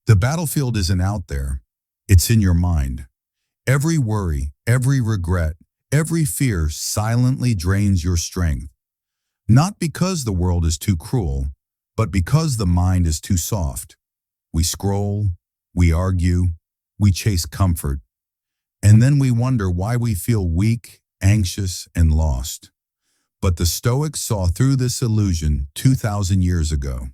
The battlefield isn't out there. It's in your mind. Every worry, every regret, every fear silently drains your strength. Not because the world is too cruel, but because the mind is too soft. We scroll, we argue, we chase comfort, and then we wonder why we feel weak, anxious, and lost. But the Stoics saw through this illusion 2,000 years ago.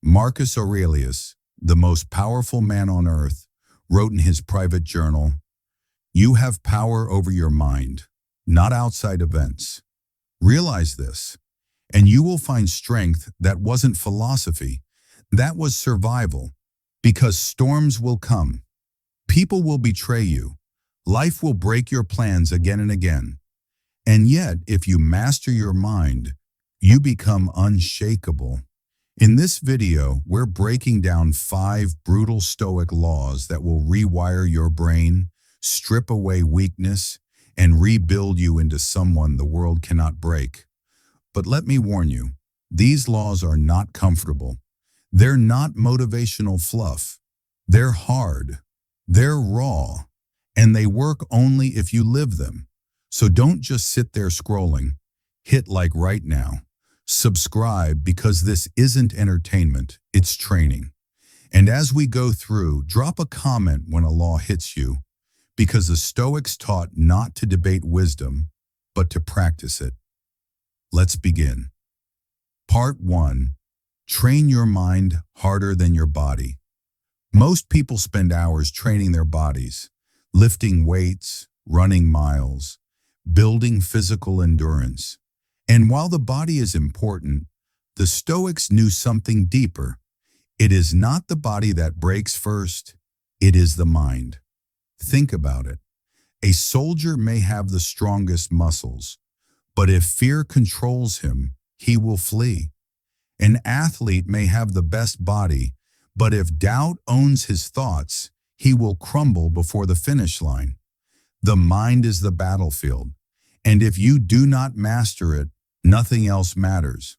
Marcus Aurelius, the most powerful man on earth, wrote in his private journal, "You have power over your mind, not outside events. Realize this, and you will find strength that wasn't philosophy, that was survival, because storms will come. People will betray you. Life will break your plans again and again. And yet, if you master your mind, you become unshakable." In this video, we're breaking down 5 brutal Stoic laws that will rewire your brain, strip away weakness, and rebuild you into someone the world cannot break. But let me warn you, these laws are not comfortable. They're not motivational fluff. They're hard. They're raw. And they work only if you live them. So don't just sit there scrolling. Hit like right now. Subscribe, because this isn't entertainment, it's training. And as we go through, drop a comment when a law hits you, because the Stoics taught not to debate wisdom, but to practice it. Let's begin. Part 1. Train your mind harder than your body. Most people spend hours training their bodies, lifting weights, running miles, building physical endurance. And while the body is important, the Stoics knew something deeper. It is not the body that breaks first, it is the mind. Think about it. A soldier may have the strongest muscles, but if fear controls him, he will flee. An athlete may have the best body, but if doubt owns his thoughts, he will crumble before the finish line. The mind is the battlefield, and if you do not master it, nothing else matters.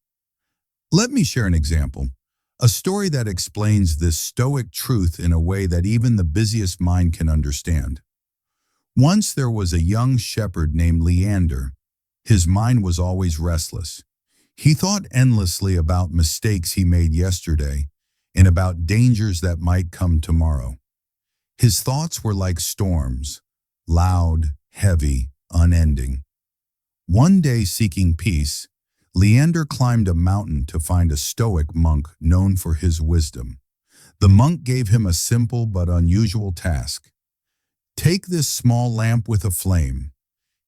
Let me share an example, a story that explains this Stoic truth in a way that even the busiest mind can understand. Once there was a young shepherd named Leander. His mind was always restless. He thought endlessly about mistakes he made yesterday and about dangers that might come tomorrow. His thoughts were like storms, loud, heavy, unending. One day, seeking peace, Leander climbed a mountain to find a Stoic monk known for his wisdom. The monk gave him a simple but unusual task. Take this small lamp with a flame,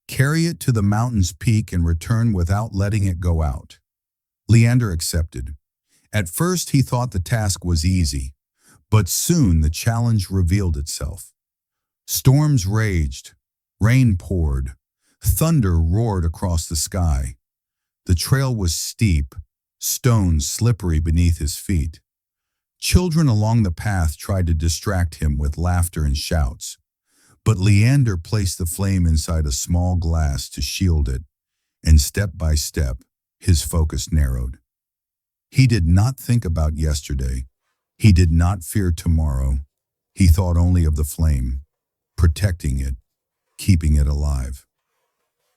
carry it to the mountain's peak, and return without letting it go out. Leander accepted. At first, he thought the task was easy, but soon the challenge revealed itself. Storms raged, rain poured, thunder roared across the sky. The trail was steep, stones slippery beneath his feet. Children along the path tried to distract him with laughter and shouts, but Leander placed the flame inside a small glass to shield it, and step by step, his focus narrowed. He did not think about yesterday. He did not fear tomorrow. He thought only of the flame, protecting it, keeping it alive.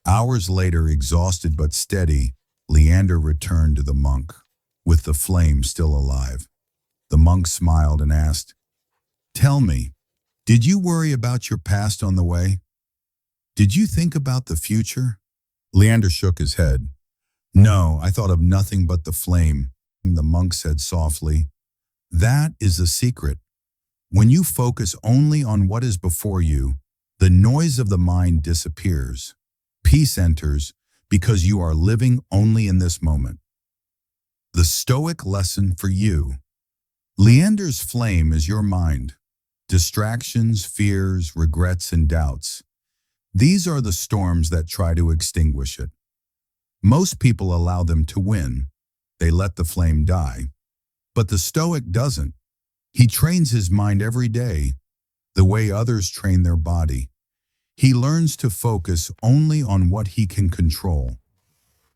Hours later, exhausted but steady, Leander returned to the monk, with the flame still alive. The monk smiled and asked, "Tell me, did you worry about your past on the way? Did you think about the future?" Leander shook his head. "No, I thought of nothing but the flame," the monk said softly. "That is the secret. When you focus only on what is before you, the noise of the mind disappears. Peace enters because you are living only in this moment." The Stoic lesson for you. Leander's flame is your mind. Distractions, fears, regrets, and doubts. These are the storms that try to extinguish it. Most people allow them to win. They let the flame die. But the Stoic doesn't. He trains his mind every day, the way others train their body. He learns to focus only on what he can control.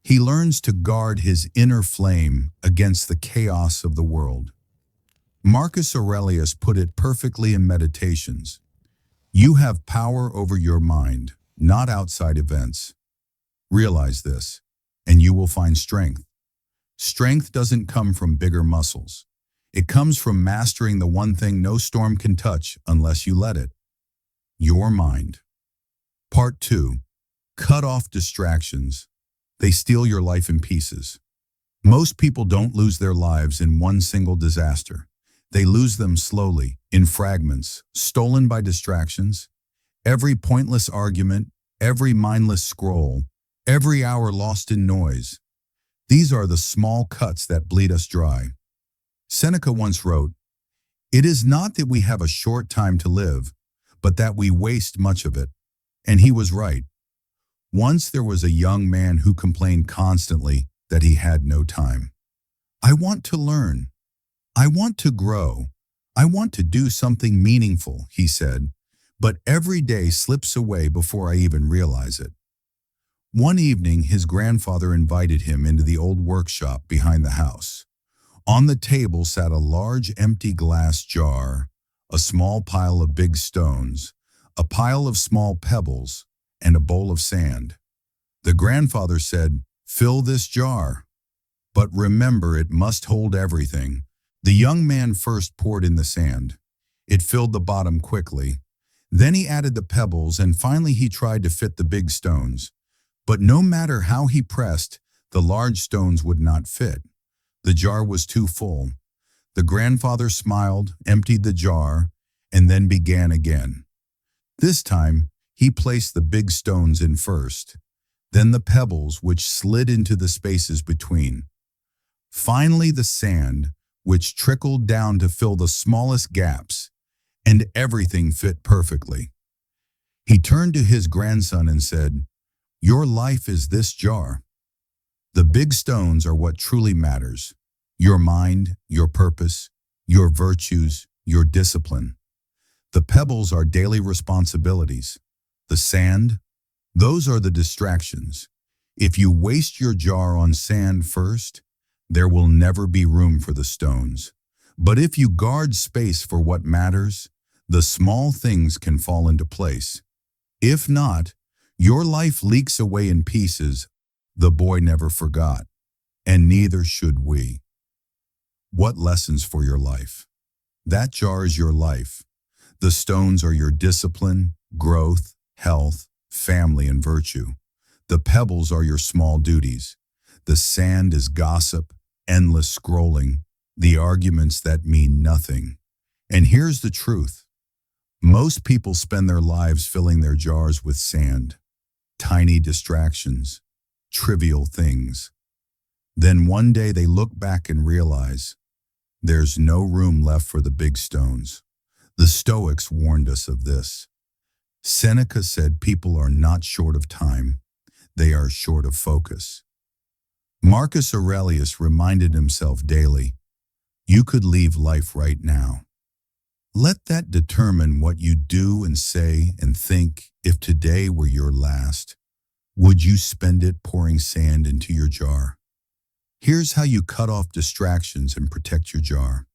He learns to guard his inner flame against the chaos of the world. Marcus Aurelius put it perfectly in Meditations. You have power over your mind, not outside events. Realize this, and you will find strength. Strength doesn't come from bigger muscles. It comes from mastering the one thing no storm can touch unless you let it. Your mind. Part 2. Cut off distractions. They steal your life in pieces. Most people don't lose their lives in one single disaster. They lose them slowly, in fragments, stolen by distractions. Every pointless argument, every mindless scroll, every hour lost in noise. These are the small cuts that bleed us dry. Seneca once wrote, "It is not that we have a short time to live, but that we waste much of it." And he was right. Once there was a young man who complained constantly that he had no time. I want to learn. I want to grow. I want to do something meaningful, he said, but every day slips away before I even realize it. One evening, his grandfather invited him into the old workshop behind the house. On the table sat a large empty glass jar, a small pile of big stones, a pile of small pebbles, and a bowl of sand. The grandfather said, "Fill this jar, but remember it must hold everything." The young man first poured in the sand. It filled the bottom quickly. Then he added the pebbles, and finally he tried to fit the big stones. But no matter how he pressed, the large stones would not fit. The jar was too full. The grandfather smiled, emptied the jar, and then began again. This time, he placed the big stones in first, then the pebbles, which slid into the spaces between. Finally, the sand, which trickled down to fill the smallest gaps, and everything fit perfectly. He turned to his grandson and said, "Your life is this jar. The big stones are what truly matters. Your mind, your purpose, your virtues, your discipline. The pebbles are daily responsibilities. The sand, those are the distractions. If you waste your jar on sand first, there will never be room for the stones. But if you guard space for what matters, the small things can fall into place. If not, your life leaks away in pieces." The boy never forgot, and neither should we. What lessons for your life? That jar is your life. The stones are your discipline, growth, health, family, and virtue. The pebbles are your small duties. The sand is gossip, endless scrolling, the arguments that mean nothing. And here's the truth. Most people spend their lives filling their jars with sand, tiny distractions, trivial things. Then one day they look back and realize there's no room left for the big stones. The Stoics warned us of this. Seneca said people are not short of time, they are short of focus. Marcus Aurelius reminded himself daily, you could leave life right now. Let that determine what you do and say and think. If today were your last, would you spend it pouring sand into your jar? Here's how you cut off distractions and protect your jar.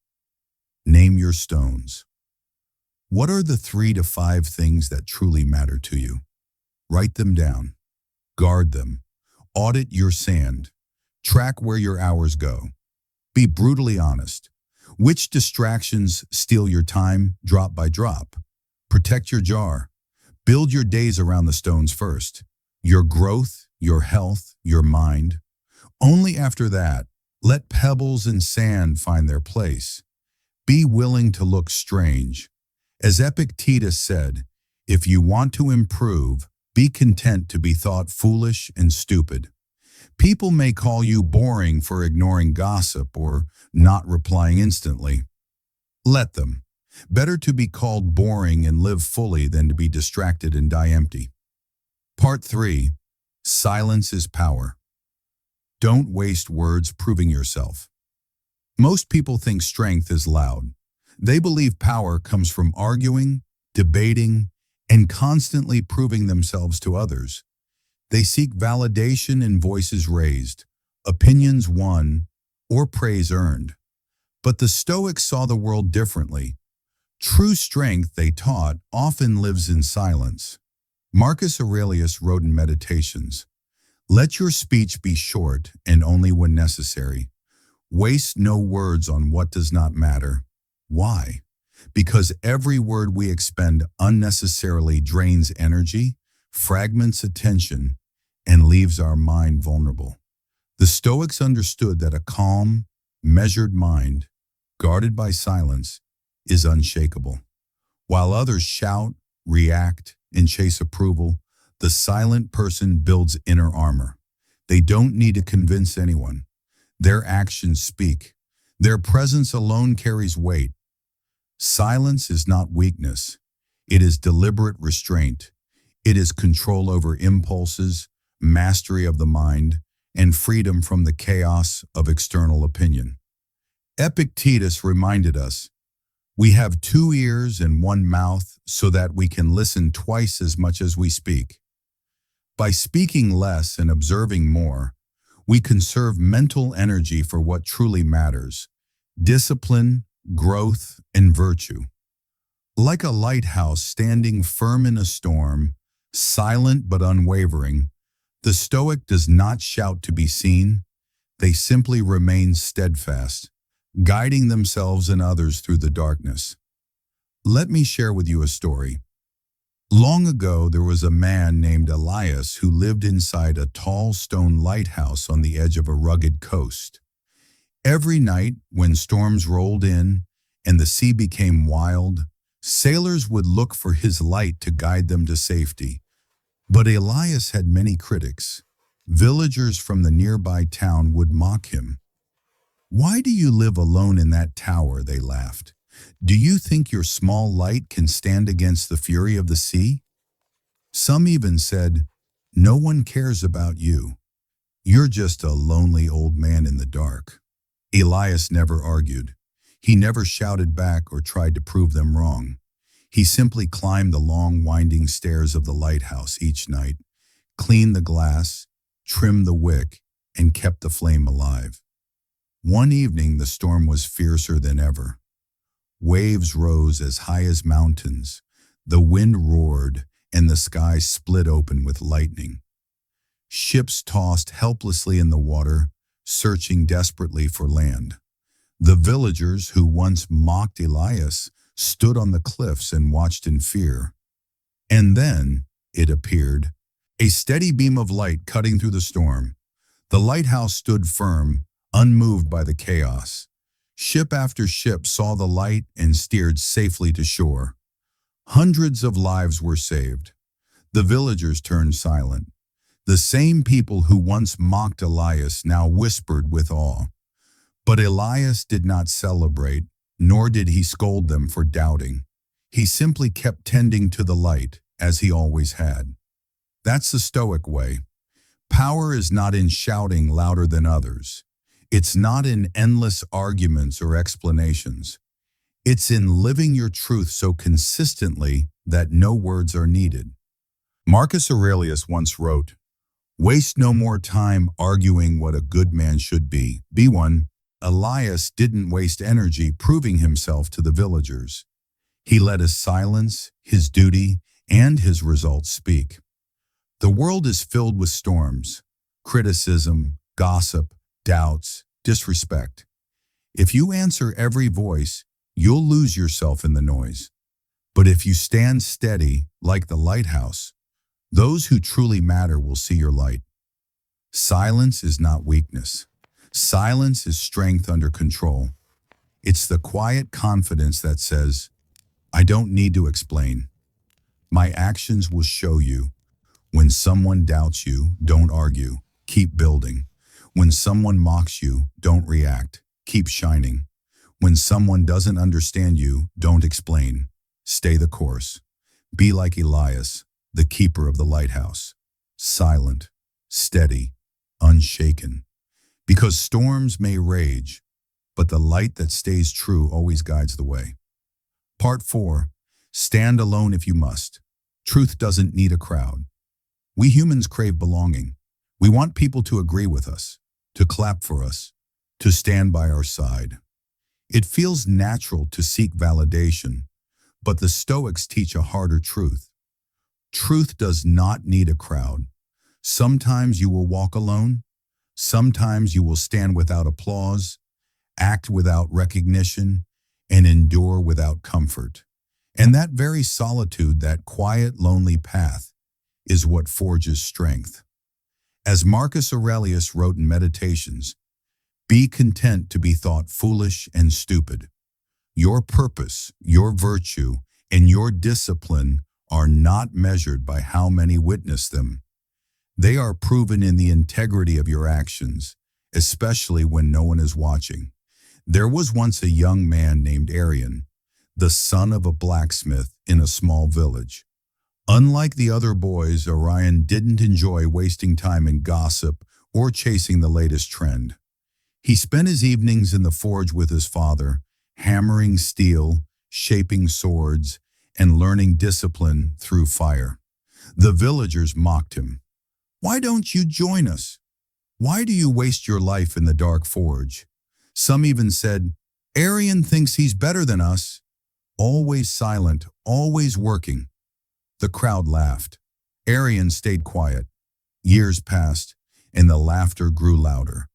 Name your stones. What are the 3 to 5 things that truly matter to you? Write them down. Guard them. Audit your sand. Track where your hours go. Be brutally honest. Which distractions steal your time drop by drop? Protect your jar. Build your days around the stones first. Your growth, your health, your mind. Only after that, let pebbles and sand find their place. Be willing to look strange. As Epictetus said, if you want to improve, be content to be thought foolish and stupid. People may call you boring for ignoring gossip or not replying instantly. Let them. Better to be called boring and live fully than to be distracted and die empty. Part 3. Silence is power. Don't waste words proving yourself. Most people think strength is loud. They believe power comes from arguing, debating, and constantly proving themselves to others. They seek validation in voices raised, opinions won, or praise earned. But the Stoics saw the world differently. True strength, they taught, often lives in silence. Marcus Aurelius wrote in Meditations, "Let your speech be short and only when necessary. Waste no words on what does not matter." Why? Because every word we expend unnecessarily drains energy, fragments attention, and leaves our mind vulnerable. The Stoics understood that a calm, measured mind, guarded by silence, is unshakable. While others shout, react, and chase approval, the silent person builds inner armor. They don't need to convince anyone. Their actions speak. Their presence alone carries weight. Silence is not weakness. It is deliberate restraint. It is control over impulses, mastery of the mind, and freedom from the chaos of external opinion. Epictetus reminded us, "We have 2 ears and 1 mouth so that we can listen twice as much as we speak." By speaking less and observing more, we conserve mental energy for what truly matters: discipline, growth, and virtue. Like a lighthouse standing firm in a storm, silent but unwavering, the Stoic does not shout to be seen. They simply remain steadfast, guiding themselves and others through the darkness. Let me share with you a story. Long ago, there was a man named Elias who lived inside a tall stone lighthouse on the edge of a rugged coast. Every night, when storms rolled in and the sea became wild, sailors would look for his light to guide them to safety. But Elias had many critics. Villagers from the nearby town would mock him. "Why do you live alone in that tower?" they laughed. "Do you think your small light can stand against the fury of the sea?" Some even said, "No one cares about you. You're just a lonely old man in the dark." Elias never argued. He never shouted back or tried to prove them wrong. He simply climbed the long winding stairs of the lighthouse each night, cleaned the glass, trimmed the wick, and kept the flame alive. One evening, the storm was fiercer than ever. Waves rose as high as mountains, the wind roared, and the sky split open with lightning. Ships tossed helplessly in the water, searching desperately for land. The villagers who once mocked Elias stood on the cliffs and watched in fear. And then, it appeared, a steady beam of light cutting through the storm. The lighthouse stood firm, unmoved by the chaos. Ship after ship saw the light and steered safely to shore. Hundreds of lives were saved. The villagers turned silent. The same people who once mocked Elias now whispered with awe. But Elias did not celebrate, nor did he scold them for doubting. He simply kept tending to the light, as he always had. That's the Stoic way. Power is not in shouting louder than others. It's not in endless arguments or explanations. It's in living your truth so consistently that no words are needed. Marcus Aurelius once wrote, "Waste no more time arguing what a good man should be. Be one." Elias didn't waste energy proving himself to the villagers. He let his silence, his duty, and his results speak. The world is filled with storms, criticism, gossip, doubts, disrespect. If you answer every voice, you'll lose yourself in the noise. But if you stand steady, like the lighthouse, those who truly matter will see your light. Silence is not weakness. Silence is strength under control. It's the quiet confidence that says, "I don't need to explain. My actions will show you." When someone doubts you, don't argue. Keep building. When someone mocks you, don't react. Keep shining. When someone doesn't understand you, don't explain. Stay the course. Be like Elias, the keeper of the lighthouse. Silent, steady, unshaken. Because storms may rage, but the light that stays true always guides the way. Part 4. Stand alone if you must. Truth doesn't need a crowd. We humans crave belonging. We want people to agree with us, to clap for us, to stand by our side. It feels natural to seek validation, but the Stoics teach a harder truth. Truth does not need a crowd. Sometimes you will walk alone. Sometimes you will stand without applause, act without recognition, and endure without comfort. And that very solitude, that quiet, lonely path, is what forges strength. As Marcus Aurelius wrote in Meditations, be content to be thought foolish and stupid. Your purpose, your virtue, and your discipline are not measured by how many witness them. They are proven in the integrity of your actions, especially when no one is watching. There was once a young man named Arian, the son of a blacksmith in a small village. Unlike the other boys, Arian didn't enjoy wasting time in gossip or chasing the latest trend. He spent his evenings in the forge with his father, hammering steel, shaping swords, and learning discipline through fire. The villagers mocked him. Why don't you join us? Why do you waste your life in the dark forge? Some even said, Arian thinks he's better than us. Always silent, always working. The crowd laughed. Arian stayed quiet. Years passed, and the laughter grew louder.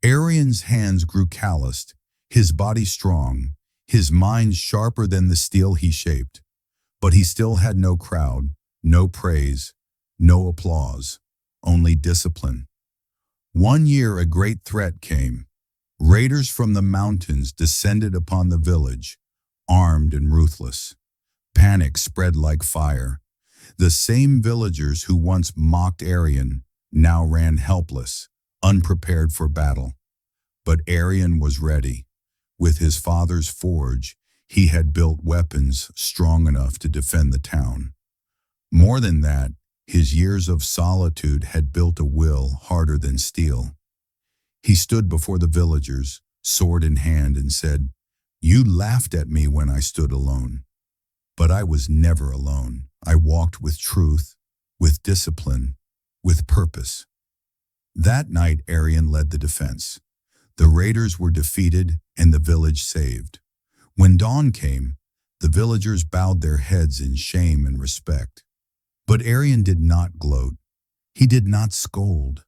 Arian's hands grew calloused, his body strong, his mind sharper than the steel he shaped. But he still had no crowd, no praise, no applause, only discipline. One year a great threat came. Raiders from the mountains descended upon the village, armed and ruthless. Panic spread like fire. The same villagers who once mocked Arian now ran helpless, unprepared for battle. But Arian was ready. With his father's forge, he had built weapons strong enough to defend the town. More than that, his years of solitude had built a will harder than steel. He stood before the villagers, sword in hand, and said, You laughed at me when I stood alone. But I was never alone. I walked with truth, with discipline, with purpose. That night, Arian led the defense. The raiders were defeated and the village saved. When dawn came, the villagers bowed their heads in shame and respect. But Arian did not gloat. He did not scold.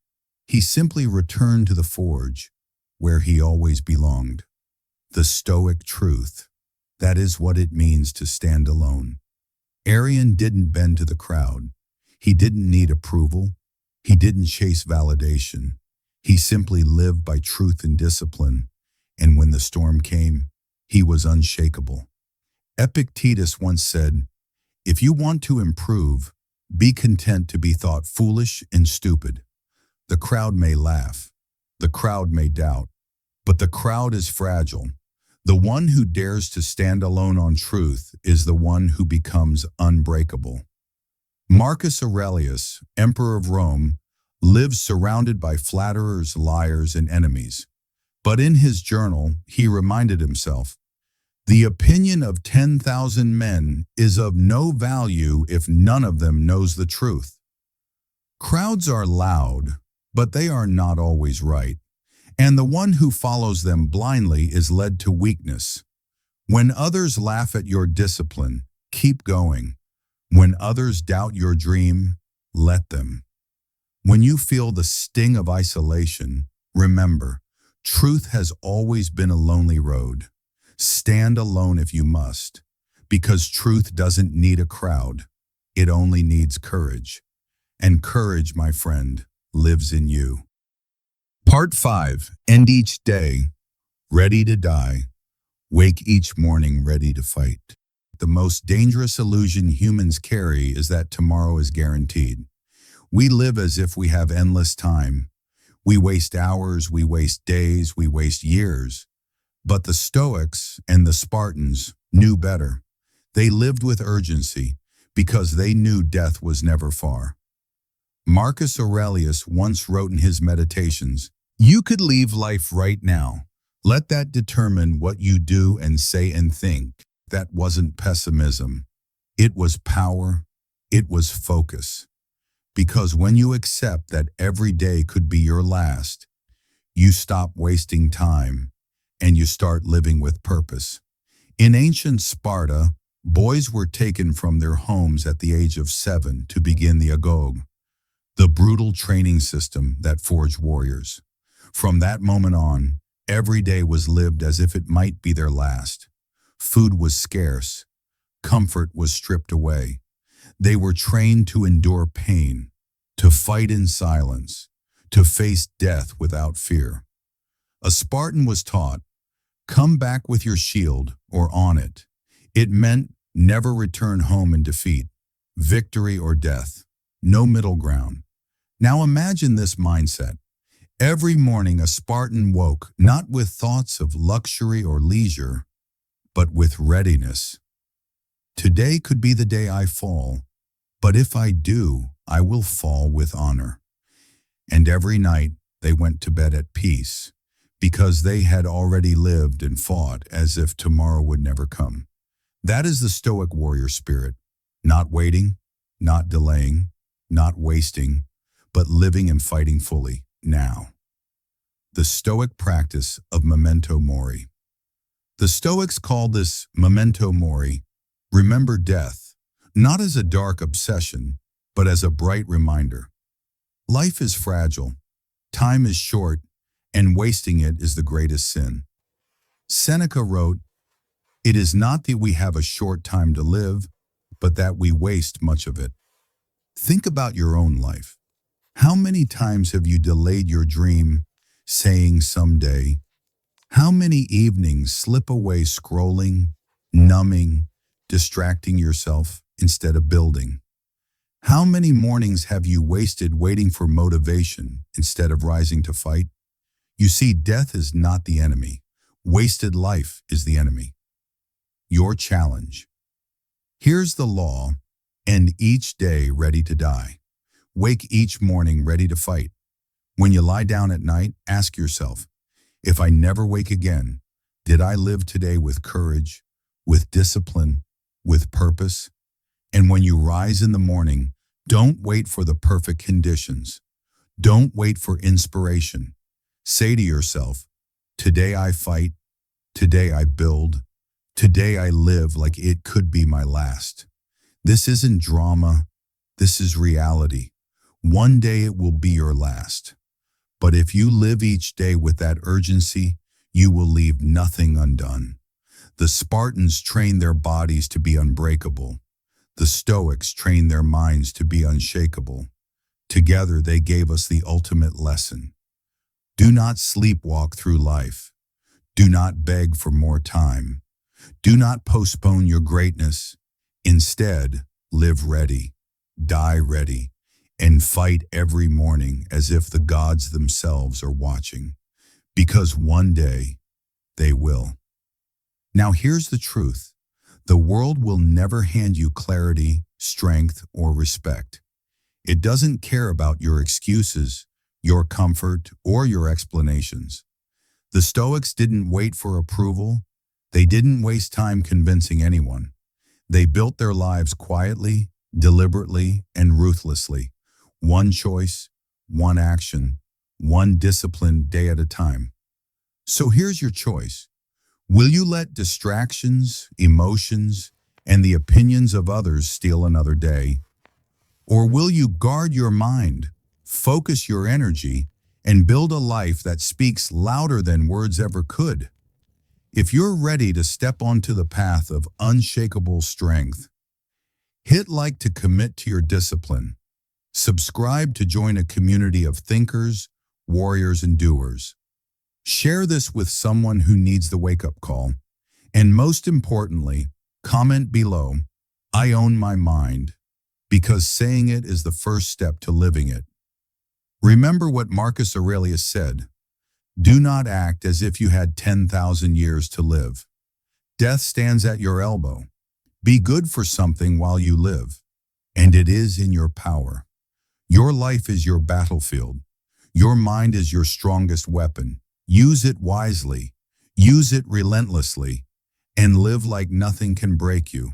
He simply returned to the forge, where he always belonged. The Stoic truth. That is what it means to stand alone. Arian didn't bend to the crowd. He didn't need approval. He didn't chase validation. He simply lived by truth and discipline. And when the storm came, he was unshakable. Epictetus once said, If you want to improve, be content to be thought foolish and stupid. The crowd may laugh. The crowd may doubt. But the crowd is fragile. The one who dares to stand alone on truth is the one who becomes unbreakable. Marcus Aurelius, Emperor of Rome, lived surrounded by flatterers, liars, and enemies. But in his journal, he reminded himself, The opinion of 10,000 men is of no value if none of them knows the truth. Crowds are loud, but they are not always right. And the one who follows them blindly is led to weakness. When others laugh at your discipline, keep going. When others doubt your dream, let them. When you feel the sting of isolation, remember, truth has always been a lonely road. Stand alone if you must, because truth doesn't need a crowd. It only needs courage. And courage, my friend, lives in you. Part 5. End each day, ready to die. Wake each morning ready to fight. The most dangerous illusion humans carry is that tomorrow is guaranteed. We live as if we have endless time. We waste hours, we waste days, we waste years. But the Stoics and the Spartans knew better. They lived with urgency because they knew death was never far. Marcus Aurelius once wrote in his Meditations, You could leave life right now. Let that determine what you do and say and think. That wasn't pessimism. It was power. It was focus. Because when you accept that every day could be your last, you stop wasting time and you start living with purpose. In ancient Sparta, boys were taken from their homes at the age of 7 to begin the agog, the brutal training system that forged warriors. From that moment on, every day was lived as if it might be their last. Food was scarce. Comfort was stripped away. They were trained to endure pain, to fight in silence, to face death without fear. A Spartan was taught, come back with your shield or on it. It meant never return home in defeat, victory or death, no middle ground. Now imagine this mindset. Every morning a Spartan woke not with thoughts of luxury or leisure, but with readiness. Today could be the day I fall, but if I do, I will fall with honor. And every night they went to bed at peace, because they had already lived and fought as if tomorrow would never come. That is the Stoic warrior spirit, not waiting, not delaying, not wasting, but living and fighting fully, now. The Stoic practice of memento mori. The Stoics called this memento mori, remember death, not as a dark obsession, but as a bright reminder. Life is fragile, time is short, and wasting it is the greatest sin. Seneca wrote, "It is not that we have a short time to live, but that we waste much of it." Think about your own life. How many times have you delayed your dream, saying someday? How many evenings slip away scrolling, numbing, distracting yourself instead of building? How many mornings have you wasted waiting for motivation instead of rising to fight? You see, death is not the enemy. Wasted life is the enemy. Your challenge. Here's the law. End each day ready to die. Wake each morning ready to fight. When you lie down at night, ask yourself, if I never wake again, did I live today with courage, with discipline, with purpose? And when you rise in the morning, don't wait for the perfect conditions. Don't wait for inspiration. Say to yourself, today I fight, today I build, today I live like it could be my last. This isn't drama, this is reality. One day it will be your last. But if you live each day with that urgency, you will leave nothing undone. The Spartans trained their bodies to be unbreakable. The Stoics trained their minds to be unshakable. Together they gave us the ultimate lesson. Do not sleepwalk through life. Do not beg for more time. Do not postpone your greatness. Instead, live ready, die ready, and fight every morning as if the gods themselves are watching, because one day they will. Now here's the truth. The world will never hand you clarity, strength, or respect. It doesn't care about your excuses, your comfort, or your explanations. The Stoics didn't wait for approval. They didn't waste time convincing anyone. They built their lives quietly, deliberately, and ruthlessly. One choice, one action, one disciplined day at a time. So here's your choice. Will you let distractions, emotions, and the opinions of others steal another day? Or will you guard your mind, focus your energy, and build a life that speaks louder than words ever could? If you're ready to step onto the path of unshakable strength, hit like to commit to your discipline. Subscribe to join a community of thinkers, warriors, and doers. Share this with someone who needs the wake-up call. And most importantly, comment below, I own my mind, because saying it is the first step to living it. Remember what Marcus Aurelius said, do not act as if you had 10,000 years to live. Death stands at your elbow. Be good for something while you live, and it is in your power. Your life is your battlefield. Your mind is your strongest weapon. Use it wisely, use it relentlessly, and live like nothing can break you.